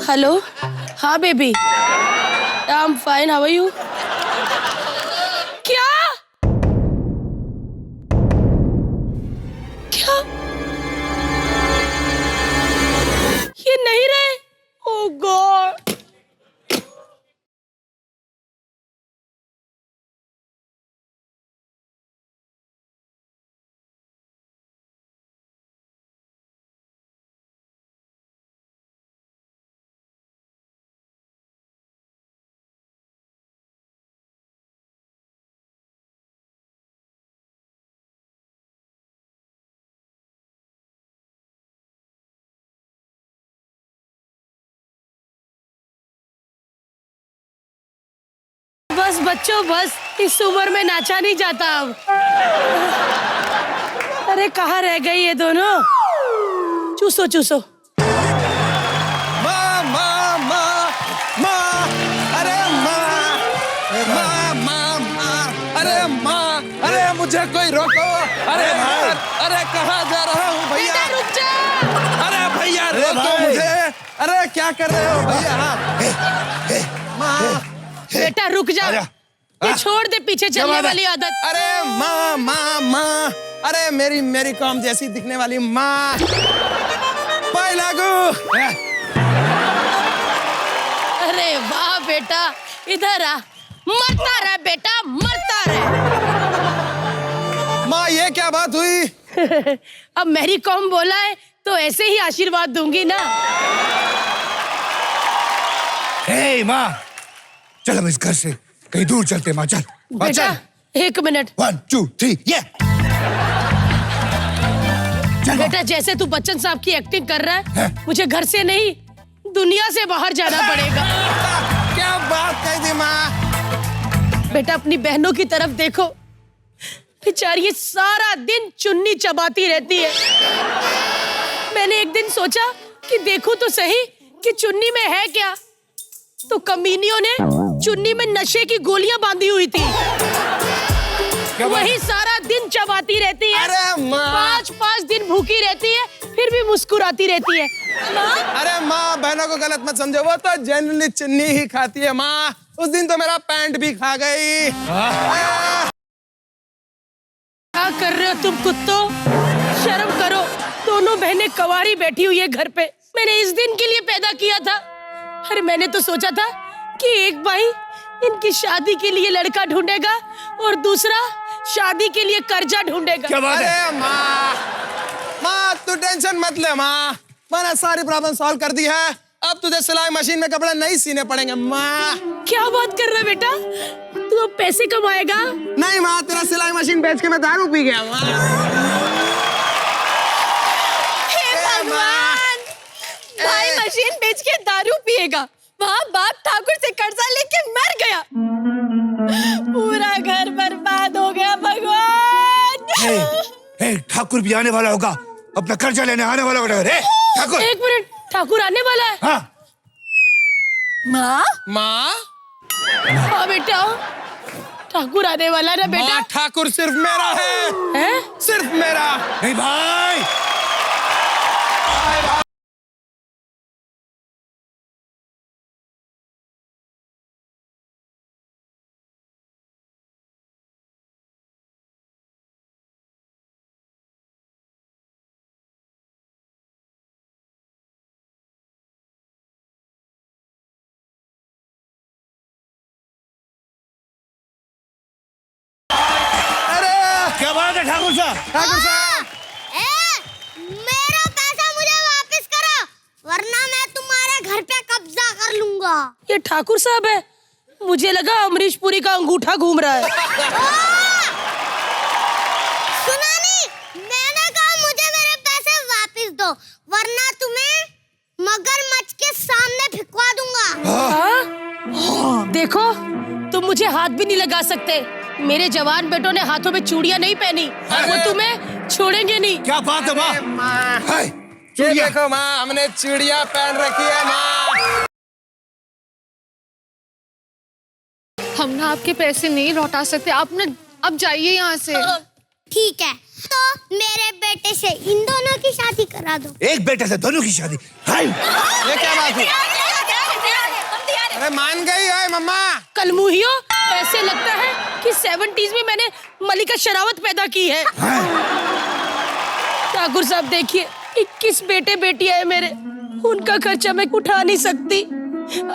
Hello, हाँ baby, I am fine, how are you? क्या? क्या? ये नहीं रहे? Oh God! बस बच्चों बस, इस उम्र में नाचा नहीं जाता अब। अरे कहाँ रह गई ये दोनों? चूसो चूसो। माँ माँ माँ माँ, अरे माँ माँ माँ माँ, अरे माँ, अरे मुझे कोई रोको। अरे अरे कहाँ जा रहा हूँ भैया? बेटा रुक जा। अरे भैया रोको मुझे। अरे क्या कर रहे हो भैया? माँ बेटा रुक जा, ये छोड़ दे पीछे चलने वाली आदत। अरे माँ माँ माँ, अरे मेरी कॉम जैसी दिखने वाली माँ। पाई लागू। अरे वाह बेटा, इधर आ, मरता रह बेटा, मरता रह। माँ ये क्या बात हुई? अब मेरी कॉम बोला है तो ऐसे ही आशीर्वाद दूंगी ना। हे माँ, चल हम इस घर से कहीं दूर चलते माँ, चल। बेटा एक मिनट। 1 2 3 ये बेटा जैसे तू बच्चन साहब की एक्टिंग कर रहा है, मुझे घर से नहीं दुनिया से बाहर जाना पड़ेगा। क्या बात कही थी माँ? बेटा अपनी बहनों की तरफ देखो, बेचारी सारा दिन चुन्नी चबाती रहती है। मैंने एक दिन सोचा कि देखूं तो सही कि चुन्नी में है क्या, तो कमीनियों ने चुन्नी में नशे की गोलियां बांधी हुई थी, वही सारा दिन चबाती रहती है। अरे माँ, 5 दिन भूखी रहती है, फिर भी मुस्कुराती रहती है। अरे माँ बहनों को गलत मत समझो, वो तो जनरली चुन्नी ही खाती है माँ। उस दिन तो मेरा पैंट भी खा गई। क्या कर रहे हो तुम कुत्तों? शर्म करो, दोनों बहनें कवारी बैठी हुई है घर पे। मैंने इस दिन के लिए पैदा किया था। अरे मैंने तो सोचा था कि एक भाई इनकी शादी के लिए लड़का ढूंढेगा और दूसरा शादी के लिए कर्जा ढूंढेगा। क्या बात है? अरे माँ तू टेंशन मत ले माँ, मैंने सारी प्रॉब्लम सॉल्व कर दी है। अब तुझे सिलाई मशीन में कपड़े नहीं सीने पड़ेंगे माँ। क्या बात कर रहा है बेटा? तू अब पैसे कमाएगा? नहीं माँ, तेरा सिलाई मशीन बेच के मैं दारू पी गया माँ। हे भगवान, भाई मशीन बेच के दारू पिएगा, वहाँ बाप ठाकुर से कर्जा लेके मर गया, पूरा घर बर्बाद हो गया। भगवान हे ठाकुर भी आने वाला होगा, अपना कर्जा लेने आने वाला होगा। रे ठाकुर, एक मिनट, ठाकुर आने वाला है? हाँ माँ माँ हाँ बेटा, ठाकुर आने वाला है ना बेटा? माँ ठाकुर सिर्फ मेरा है, हैं? सिर्फ मेरा। नहीं भाई, क्या बात है ठाकुर साहब? ठाकुर साहब, मेरा पैसा मुझे वापस करो, वरना मैं तुम्हारे घर पे कब्जा कर लूंगा। ये ठाकुर साहब है? मुझे लगा अमरीश पुरी का अंगूठा घूम रहा है। सुना नहीं, मैंने कहा मुझे मेरे पैसे वापस दो, वरना तुम्हें मगरमच्छ के सामने फिकवा दूंगा। हाँ? देखो, तुम मुझे हाथ भी नहीं लगा सकते। मेरे जवान बेटों ने हाथों में चूड़ियां नहीं पहनी, वो तुम्हें छोड़ेंगे नहीं। क्या बात है माँ? माँ हाय, ये चूड़ियाँ। देखो माँ, हमने चूड़ियाँ पहन रखी है माँ। हम ना आपके पैसे नहीं लौटा सकते, आप ना अब जाइए यहाँ से। ठीक है, तो मेरे बेटे से इन दोनों की शादी करा दो। एक बेटे से दोनों की शादी? हाय, ये क्या बात है? अरे मान गई है मम्मा। कल मुहियो, ऐसे लगता है कि 70s में मैंने मलिका शेरावत पैदा की है। ठाकुर साहब देखिए, 21 बेटे बेटियां हैं मेरे, उनका खर्चा मैं उठा नहीं सकती।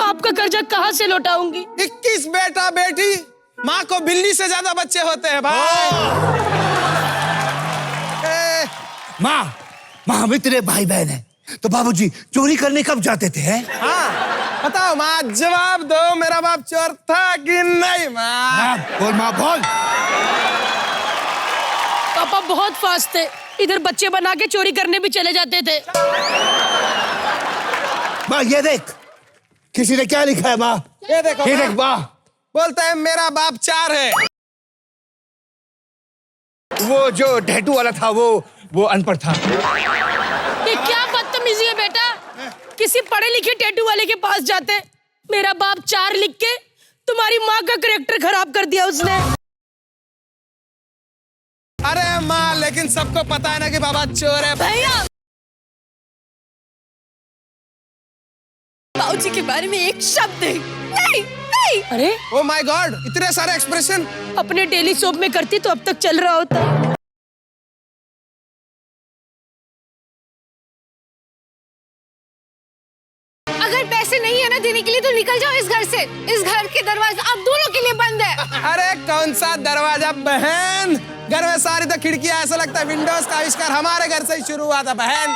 आपका कर्जा कहाँ से लौटाऊंगी? 21 बेटा बेटी, माँ को बिल्ली से ज्यादा बच्चे होते हैं भाई। माँ, माँ हम इतने भाई बहन हैं, तो बाबूजी चोरी करने कब जाते थे? हैं? हाँ बताओ माँ, जवाब दो, मेरा बाप चोर था कि नहीं माँ? बोल माँ बोल। पापा बहुत फास्ट थे, इधर बच्चे बना के चोरी करने भी चले जाते थे। माँ ये देख, किसी ने क्या लिखा है माँ? ये देखो ये देख माँ, बोलता है मेरा बाप 4 है। वो जो टैटू वाला था वो अनपढ़ था। ये क्या बदतमीजी है बेटा, किसी पढ़े लिखे टैटू वाले के पास जाते। मेरा बाप 4 लिख के तुम्हारी माँ का कैरेक्टर खराब कर दिया उसने। अरे माँ, लेकिन सबको पता है ना कि बाबा चोर है। भैया, बाबूजी के बारे में एक शब्द नहीं। अरे ओ माय गॉड, इतने सारे एक्सप्रेशन। अपने डेली सोप में करती तो अब तक चल रहा होता। अगर पैसे नहीं है ना देने के लिए तो निकल जाओ इस घर से। इस घर के दरवाजे आप दोनों के लिए बंद है। अरे कौन सा दरवाजा बहन, घर में सारी तो खिड़कियां, ऐसा लगता है विंडोज का आविष्कार हमारे घर से ही शुरू हुआ था बहन।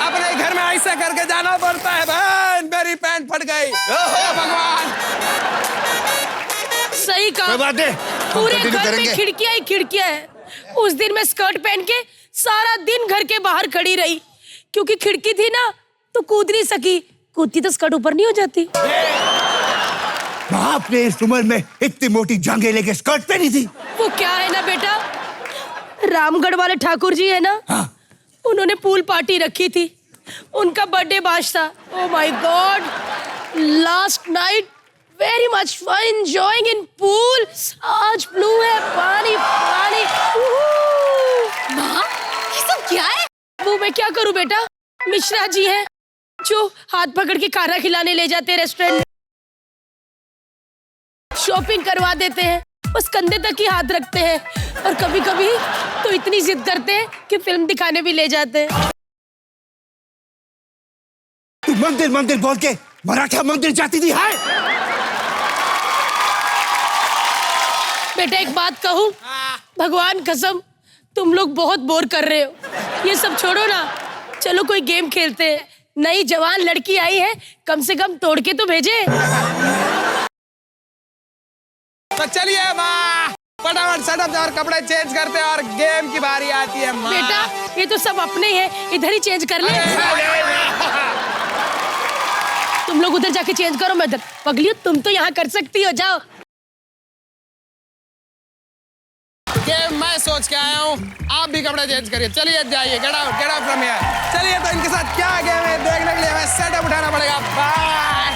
अपने घर में ऐसे करके जाना पड़ता है बहन। मेरी पैंट फट गई, हे भगवान। सही कहा, बात है, पूरे घर में खिड़कियां ही खिड़कियां हैं। उस दिन मैं स्कर्ट पहन के सारा दिन घर के बाहर खड़ी रही, क्योंकि खिड़की थी ना तो कूद नहीं सकी। कूदती तो स्कर्ट ऊपर नहीं हो जाती। माँ अपने इस उम्र में इतनी मोटी जांघें लेके स्कर्ट पहनी थी। वो क्या है ना बेटा, रामगढ़ वाले ठाकुर जी है ना, हाँ। उन्होंने पूल पार्टी रखी थी, उनका बर्थडे बाश था। Oh my God, last night very much fun enjoying in pool. आज ब्लू है, पानी पानी। माँ, ये सब क्या है? वो मैं क्या करूं बेटा, मिश्रा जी हैं जो हाथ पकड़ के खाना खिलाने ले जाते हैं रेस्टोरेंट, शॉपिंग करवा देते हैं, बस कंधे तक ही हाथ रखते हैं। और कभी कभी तो इतनी जिद करते हैं कि फिल्म दिखाने भी ले जाते हैं। तू मंदिर मंदिर बोल के मराठा मंदिर जाती थी। है बेटा एक बात कहूं, भगवान कसम तुम लोग बहुत बोर कर रहे हो। ये सब छोड़ो ना, चलो कोई गेम खेलते हैं। नई जवान लड़की आई है, कम से कम तोड़ के तो भेजे। तो चलिए माँ, फटाफट सेटअप और कपड़े चेंज करते हैं और गेम की बारी आती है माँ। बेटा ये तो सब अपने ही हैं, इधर ही चेंज कर ले। तुम लोग उधर जाके चेंज करो, मैं इधर। पगली तुम तो यहाँ कर सकती हो, जाओ। गेम मैं सोच के आया हूँ, आप भी कपड़े चेंज करिए। चलिए जाइए, गेट आउट फ्रॉम हियर। चलिए तो इनके साथ क्या गेम है देखने के लिए हमें सेटअप उठाना पड़ेगा। बाय।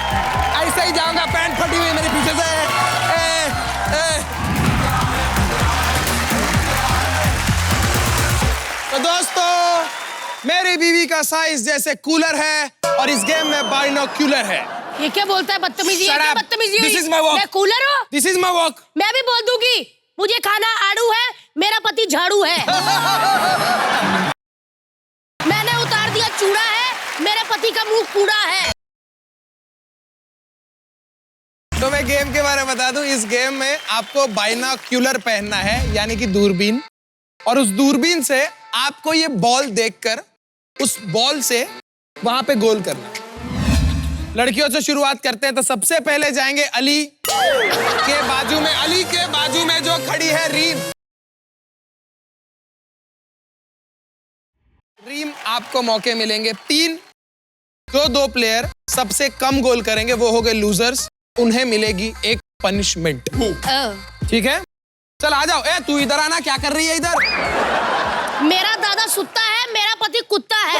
ऐसे ही जाऊंगा, पैंट फटी हुई मेरे पीछे से। तो दोस्तों, मेरी बीवी का साइज जैसे कूलर है और इस गेम में बाइनोक्यूलर है। ये क्या बोलता है, बदतमीजी है, क्या बदतमीजी हुई? This is my work. मैं कूलर हूँ? This is my work. मैं भी बोल दूंगी, मुझे खाना आड़ू है, मेरा पति झाड़ू है। मैंने उतार दिया चूड़ा है, मेरे पति का मुंह कूड़ा है। तो मैं गेम के बारे में बता दूं, इस गेम में आपको बाइनोक्यूलर पहनना है, यानी कि दूरबीन, और उस दूरबीन से आपको ये बॉल देखकर उस बॉल से वहां पे गोल करना। लड़कियों से शुरुआत करते हैं, तो सबसे पहले जाएंगे अली के बाजू में। अली के बाजू में जो खड़ी है रीम, रीम आपको मौके मिलेंगे 3। जो 2 प्लेयर सबसे कम गोल करेंगे वो हो गए लूजर्स, उन्हें मिलेगी एक पनिशमेंट। ठीक है, चल आ जाओ। ए तू इधर आना, क्या कर रही है इधर? मेरा दादा सुत्ता है, मेरा पति कुत्ता है।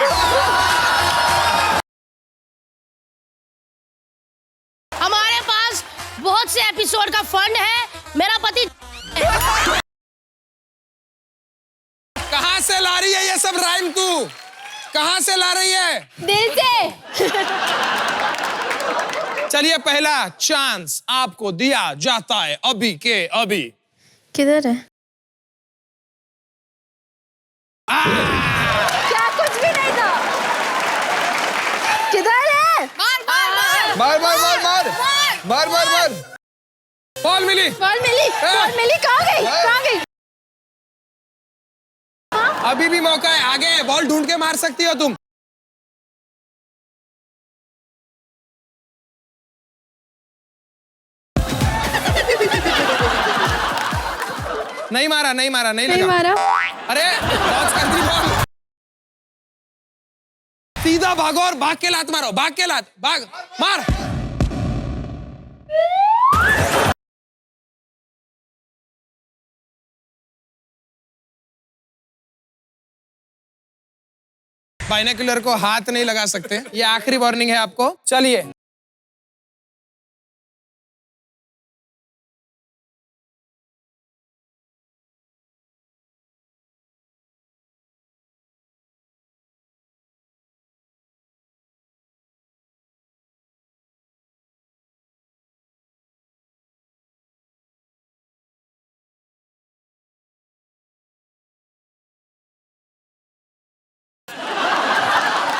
हमारे पास बहुत से एपिसोड का फंड है, मेरा पति। कहाँ से ला रही है ये सब राइम तू? कहाँ से ला रही है? दिल से। चलिए पहला चांस आपको दिया जाता है अभी के अभी। किधर है? क्या कुछ भी नहीं था। किधर है? मार मार मार मार मार मार मार मार मार मार। बॉल मिली। बॉल मिली। बॉल मिली। कहाँ गई? कहाँ गई? अभी भी मौका है, आगे है, बॉल ढूंढ के मार सकती हो तुम। नहीं मारा, नहीं मारा, नहीं नहीं लगा। मारा। अरे टॉस कर दी बॉल। सीधा भागो और भाग के लात मारो, भाग के लात, भाग, मार। बाइनोकुलर को हाथ नहीं लगा सकते, ये आखिरी वार्निंग है आपको। चलिए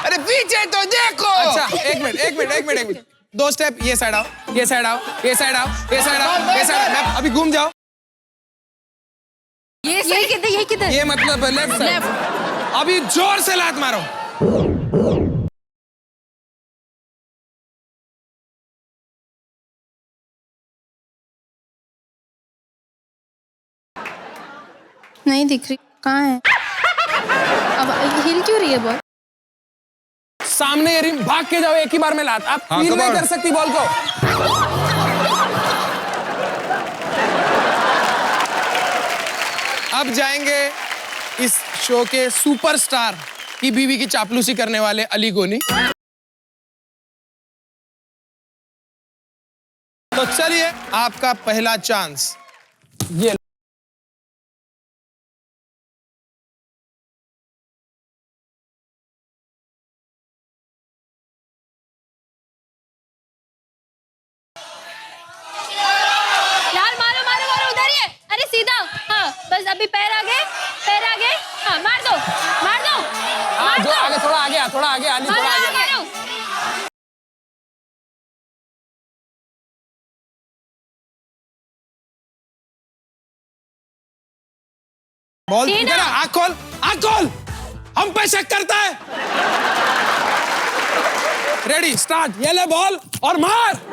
अरे पीछे तो देखो। अच्छा एक मिनट एक मिनट एक मिनट एक मिनट, 2 स्टेप ये साइड आओ, ये साइड आओ, ये साइड आओ, ये साइड आओ, ये साइड आओ, अभी घूम जाओ। ये सही किधर? ये किधर? ये मतलब लेफ्ट साइड। अभी जोर से लात मारो। नहीं दिख रही। कहाँ है? अब हिल क्यों रही है बॉल? सामने ये रिम, भाग के जाओ एक ही बार में लात। आप फील नहीं कर सकती बॉल को। अब जाएंगे इस शो के सुपरस्टार की बीवी की चापलूसी करने वाले अली गोनी। तो चलिए आपका पहला चांस ये। यार मारो मारो मारो, उधर ही है। अरे सीधा। हाँ बस अभी पैर आगे, पैर आगे। हाँ मार दो, मार दो, मार जो दो। आगे, थोड़ा आगे आ, थोड़ा आगे आली, थोड़ा मारो आगे। मारो। बॉल टीना। इधर आ, आँख खोल, आँख खोल, हम पे शक करता है। रेडी स्टार्ट, ये ले बॉल और मार।